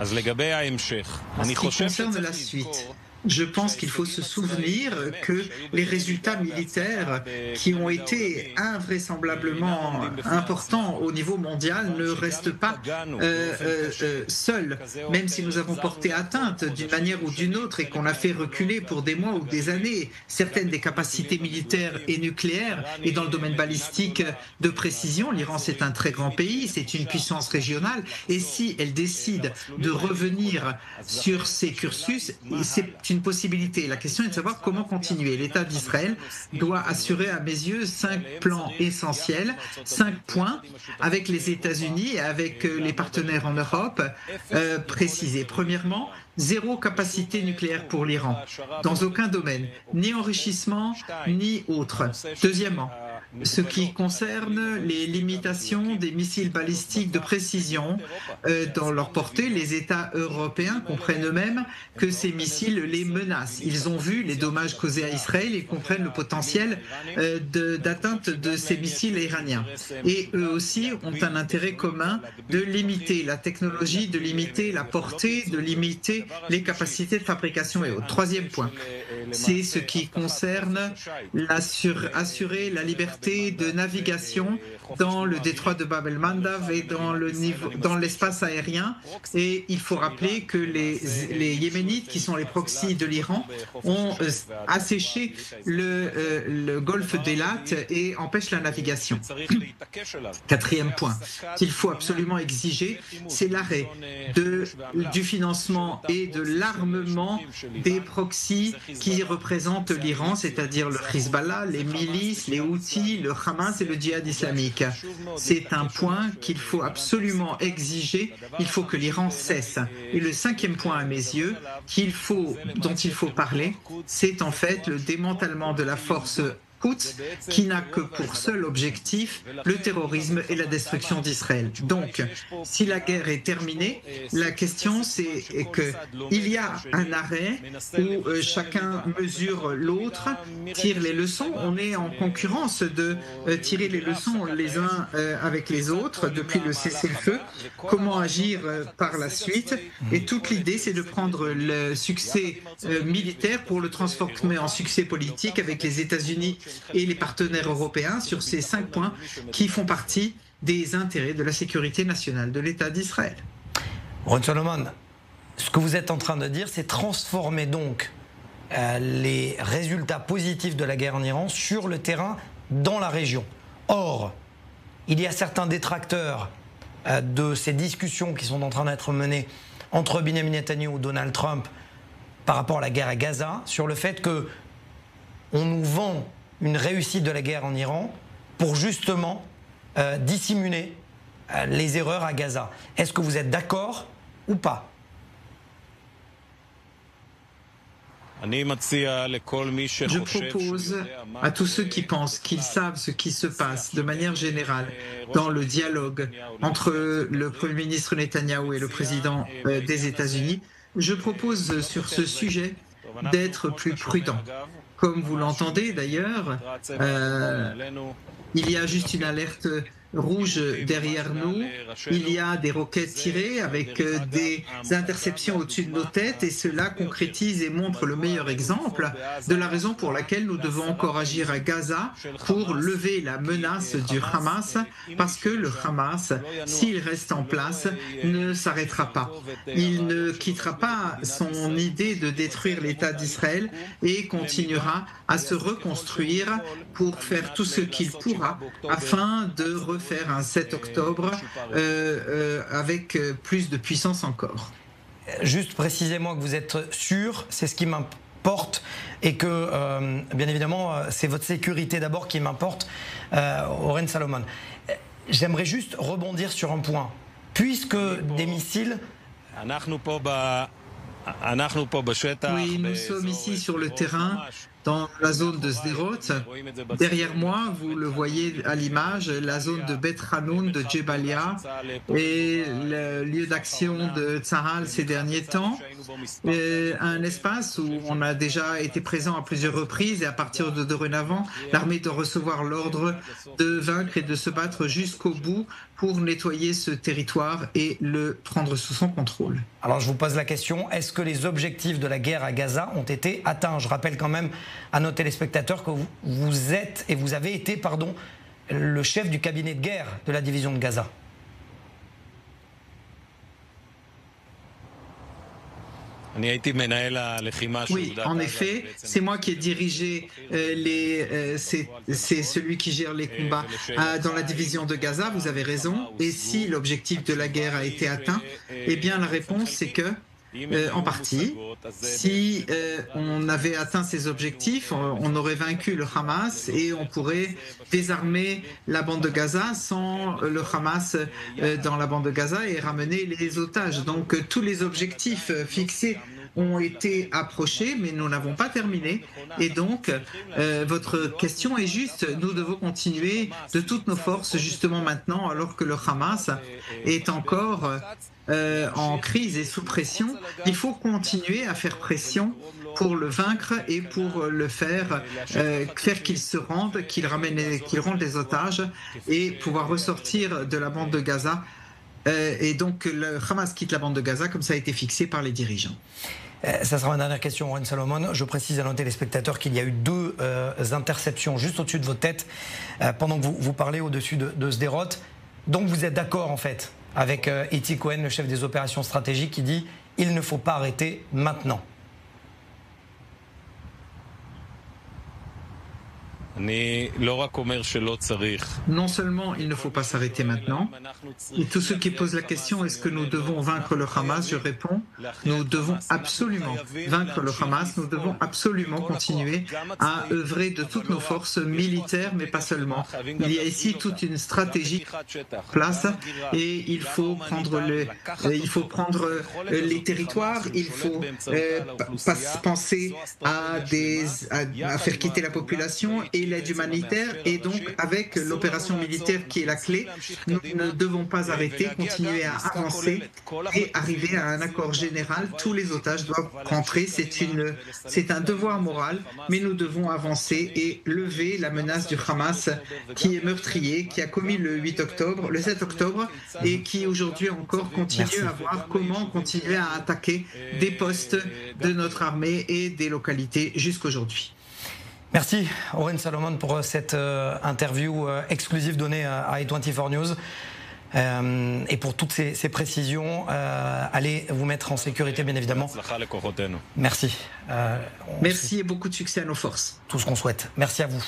En ce qui concerne la suite, je pense qu'il faut se souvenir que les résultats militaires qui ont été invraisemblablement importants au niveau mondial ne restent pas seuls, même si nous avons porté atteinte d'une manière ou d'une autre et qu'on a fait reculer pour des mois ou des années certaines des capacités militaires et nucléaires. Et dans le domaine balistique de précision, l'Iran c'est un très grand pays, c'est une puissance régionale, et si elle décide de revenir sur ses cursus, c'est une possibilité. La question est de savoir comment continuer. L'État d'Israël doit assurer, à mes yeux, 5 plans essentiels, 5 points avec les États-Unis et avec les partenaires en Europe précisés. Premièrement, 0 capacité nucléaire pour l'Iran, dans aucun domaine, ni enrichissement, ni autre. Deuxièmement, ce qui concerne les limitations des missiles balistiques de précision dans leur portée, les États européens comprennent eux-mêmes que ces missiles les menacent. Ils ont vu les dommages causés à Israël et comprennent le potentiel d'atteinte de ces missiles iraniens. Et eux aussi ont un intérêt commun de limiter la technologie, de limiter la portée, de limiter les capacités de fabrication et autres. Troisième point, c'est ce qui concerne assurer la liberté de navigation dans le détroit de Bab el-Mandab et dans l'espace aérien. Et il faut rappeler que les Yéménites, qui sont les proxys de l'Iran, ont asséché le golfe d'Eilat et empêchent la navigation. Quatrième point qu'il faut absolument exiger, c'est l'arrêt du financement et de l'armement des proxys qui représentent l'Iran, c'est-à-dire le Hezbollah, les milices, les Houthis, le Hamas et le djihad islamique. C'est un point qu'il faut absolument exiger. Il faut que l'Iran cesse. Et le cinquième point à mes yeux dont il faut parler, c'est en fait le démantèlement de la force Quds, qui n'a que pour seul objectif le terrorisme et la destruction d'Israël. Donc, si la guerre est terminée, la question c'est qu'il y a un arrêt où chacun mesure l'autre, tire les leçons. On est en concurrence de tirer les leçons les uns avec les autres depuis le cessez-le-feu. Comment agir par la suite? Et toute l'idée, c'est de prendre le succès militaire pour le transformer en succès politique avec les États-Unis et les partenaires européens sur ces 5 points qui font partie des intérêts de la sécurité nationale de l'État d'Israël. Ron Solomon, ce que vous êtes en train de dire, c'est transformer donc les résultats positifs de la guerre en Iran sur le terrain dans la région. Or, il y a certains détracteurs de ces discussions qui sont en train d'être menées entre Benjamin Netanyahu et Donald Trump par rapport à la guerre à Gaza, sur le fait que on nous vend une réussite de la guerre en Iran pour justement dissimuler les erreurs à Gaza. Est-ce que vous êtes d'accord ou pas? Je propose à tous ceux qui pensent qu'ils savent ce qui se passe de manière générale dans le dialogue entre le Premier ministre Netanyahou et le président des États-Unis, je propose sur ce sujet d'être plus prudent. Comme vous l'entendez d'ailleurs, il y a juste une alerte rouge derrière nous, il y a des roquettes tirées avec des interceptions au-dessus de nos têtes et cela concrétise et montre le meilleur exemple de la raison pour laquelle nous devons encore agir à Gaza pour lever la menace du Hamas, parce que le Hamas, s'il reste en place, ne s'arrêtera pas. Il ne quittera pas son idée de détruire l'État d'Israël et continuera à se reconstruire pour faire tout ce qu'il pourra afin de refaire un 7 octobre avec plus de puissance encore. Juste précisez-moi que vous êtes sûr, c'est ce qui m'importe et que, bien évidemment, c'est votre sécurité d'abord qui m'importe, Oren Salomon. J'aimerais juste rebondir sur un point. Puisque des missiles... Oui, nous sommes ici sur le terrain, dans la zone de Sderot. Derrière moi, vous le voyez à l'image, la zone de Bet Hanoun, de Jebalia et le lieu d'action de Tzahal ces derniers temps. Un espace où on a déjà été présent à plusieurs reprises et à partir de dorénavant, l'armée doit recevoir l'ordre de vaincre et de se battre jusqu'au bout pour nettoyer ce territoire et le prendre sous son contrôle. Alors je vous pose la question, est-ce que les objectifs de la guerre à Gaza ont été atteints? Je rappelle quand même à nos téléspectateurs que vous êtes et vous avez été, le chef du cabinet de guerre de la division de Gaza. Oui, en effet, c'est moi qui ai dirigé c'est celui qui gère les combats dans la division de Gaza, vous avez raison. Et si l'objectif de la guerre a été atteint, eh bien la réponse c'est que en partie. Si on avait atteint ces objectifs, on aurait vaincu le Hamas et on pourrait désarmer la bande de Gaza sans le Hamas dans la bande de Gaza et ramener les otages. Donc tous les objectifs fixés ont été approchés, mais nous n'avons pas terminé. Et donc, votre question est juste. Nous devons continuer de toutes nos forces, justement maintenant, alors que le Hamas est encore en crise et sous pression. Il faut continuer à faire pression pour le vaincre et pour le faire qu'il se rende, qu'il rende les otages et pouvoir ressortir de la bande de Gaza. Et donc le Hamas quitte la bande de Gaza comme ça a été fixé par les dirigeants. Ça sera ma dernière question, Oren Salomon. Je précise à nos téléspectateurs qu'il y a eu 2 interceptions juste au-dessus de votre tête pendant que vous parlez au-dessus de Sderot. Donc vous êtes d'accord en fait avec Etty Cohen, le chef des opérations stratégiques, qui dit il ne faut pas arrêter maintenant. Non seulement il ne faut pas s'arrêter maintenant, et tous ceux qui posent la question est-ce que nous devons vaincre le Hamas, je réponds, nous devons absolument vaincre le Hamas, nous devons absolument continuer à œuvrer de toutes nos forces militaires, mais pas seulement. Il y a ici toute une stratégie en place et il faut prendre les territoires, il faut penser à faire quitter la population et l'aide humanitaire, et donc avec l'opération militaire qui est la clé, nous ne devons pas arrêter, continuer à avancer et arriver à un accord général. Tous les otages doivent rentrer, c'est un devoir moral, mais nous devons avancer et lever la menace du Hamas qui est meurtrier, qui a commis le 7 octobre et qui aujourd'hui encore continue à voir comment continuer à attaquer des postes de notre armée et des localités jusqu'aujourd'hui. Merci Oren Salomon pour cette interview exclusive donnée à A24 News et pour toutes ces précisions. Allez vous mettre en sécurité bien évidemment. Merci. Merci et beaucoup de succès à nos forces. Tout ce qu'on souhaite. Merci à vous.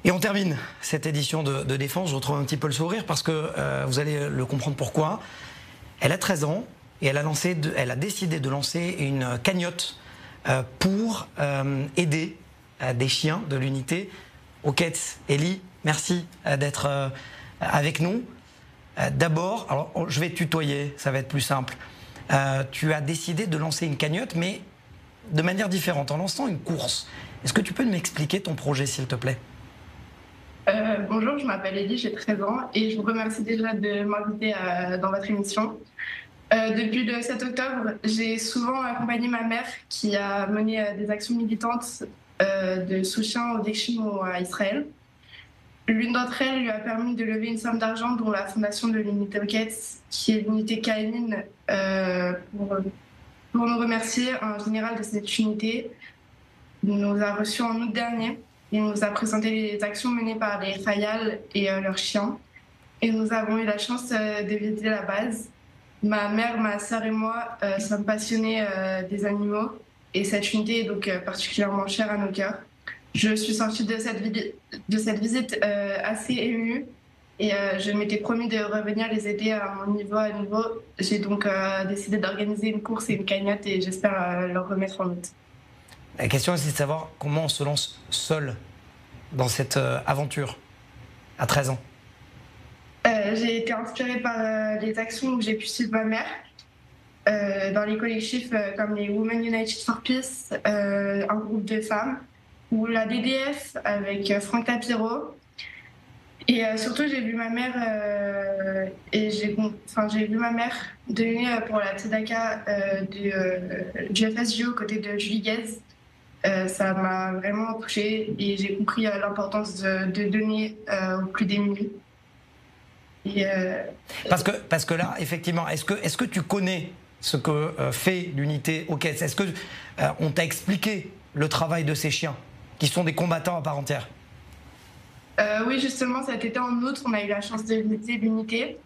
Et on termine cette édition de Défense. Je retrouve un petit peu le sourire parce que vous allez le comprendre pourquoi. Elle a 13 ans et elle a décidé de lancer une cagnotte pour aider des chiens de l'unité. Oketz, Eli, merci d'être avec nous. D'abord, alors je vais te tutoyer, ça va être plus simple. Tu as décidé de lancer une cagnotte, mais de manière différente, en lançant une course. Est-ce que tu peux m'expliquer ton projet, s'il te plaît ? Bonjour, je m'appelle Eli, j'ai 13 ans et je vous remercie déjà de m'inviter dans votre émission. Depuis le 7 octobre, j'ai souvent accompagné ma mère qui a mené des actions militantes de soutien aux Dekshim ou à Israël. L'une d'entre elles lui a permis de lever une somme d'argent dont la fondation de l'unité Oketz, qui est l'unité Kaemin, pour nous remercier. Un général de cette unité nous a reçus en août dernier. Il nous a présenté les actions menées par les Khayal et leurs chiens. Et nous avons eu la chance de visiter la base. Ma mère, ma sœur et moi sommes passionnés des animaux et cette unité est donc particulièrement chère à nos cœurs. Je suis sortie de cette visite assez émue et je m'étais promis de revenir les aider à mon niveau à nouveau. J'ai donc décidé d'organiser une course et une cagnotte et j'espère leur remettre en route. La question c'est de savoir comment on se lance seul dans cette aventure à 13 ans. J'ai été inspirée par les actions où j'ai pu suivre ma mère dans les collectifs comme les Women United for Peace, un groupe de femmes, ou la DDF avec Franck Tapiro. Et surtout, j'ai vu ma mère donner pour la Tzedaka du FSJO aux côtés de Julie Guez. Ça m'a vraiment touchée et j'ai compris l'importance de donner aux plus démunis. Parce que là, effectivement, est-ce que tu connais ce que fait l'unité Oketz ? Est-ce que on t'a expliqué le travail de ces chiens, qui sont des combattants à part entière ? Oui, justement, cet été en août, on a eu la chance de visiter l'unité,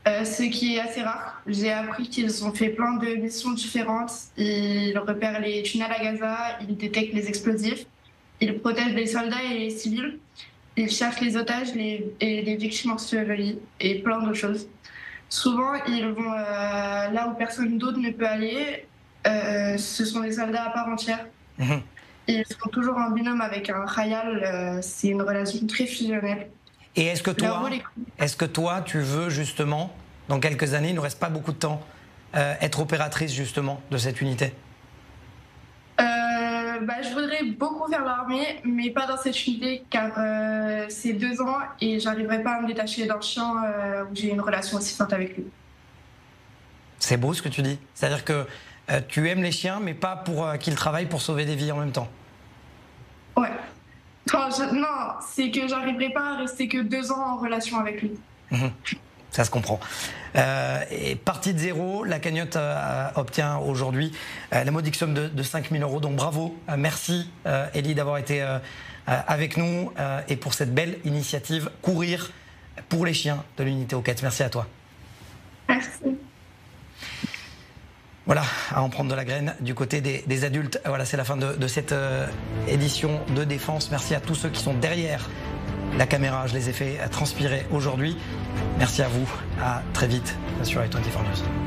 ce qui est assez rare. J'ai appris qu'ils ont fait plein de missions différentes. Ils repèrent les tunnels à Gaza, ils détectent les explosifs, ils protègent les soldats et les civils. Ils cherchent les otages et les victimes ensevelies et plein d'autres choses. souvent ils vont là où personne d'autre ne peut aller. Ce sont des soldats à part entière. Ils sont toujours en binôme avec un khayal. C'est une relation très fusionnelle. Et est-ce que toi, tu veux justement, dans quelques années, il ne nous reste pas beaucoup de temps, être opératrice justement de cette unité? Je voudrais beaucoup faire l'armée, mais pas dans cette unité, car c'est 2 ans et j'arriverai pas à me détacher d'un chien où j'ai une relation aussi forte avec lui. C'est beau ce que tu dis. C'est-à-dire que tu aimes les chiens, mais pas pour qu'ils travaillent pour sauver des vies en même temps. Ouais. Non, c'est que j'arriverai pas à rester que 2 ans en relation avec lui. Ça se comprend. Et partie de zéro, la cagnotte obtient aujourd'hui la modique somme de 5 000 €. Donc bravo, merci Elie d'avoir été avec nous et pour cette belle initiative Courir pour les chiens de l'unité Oquette. Merci à toi. Merci. Voilà, à en prendre de la graine du côté des adultes. Voilà, c'est la fin de cette édition de Défense. Merci à tous ceux qui sont derrière la caméra. Je les ai fait transpirer aujourd'hui. Merci à vous. À très vite sur i24 News.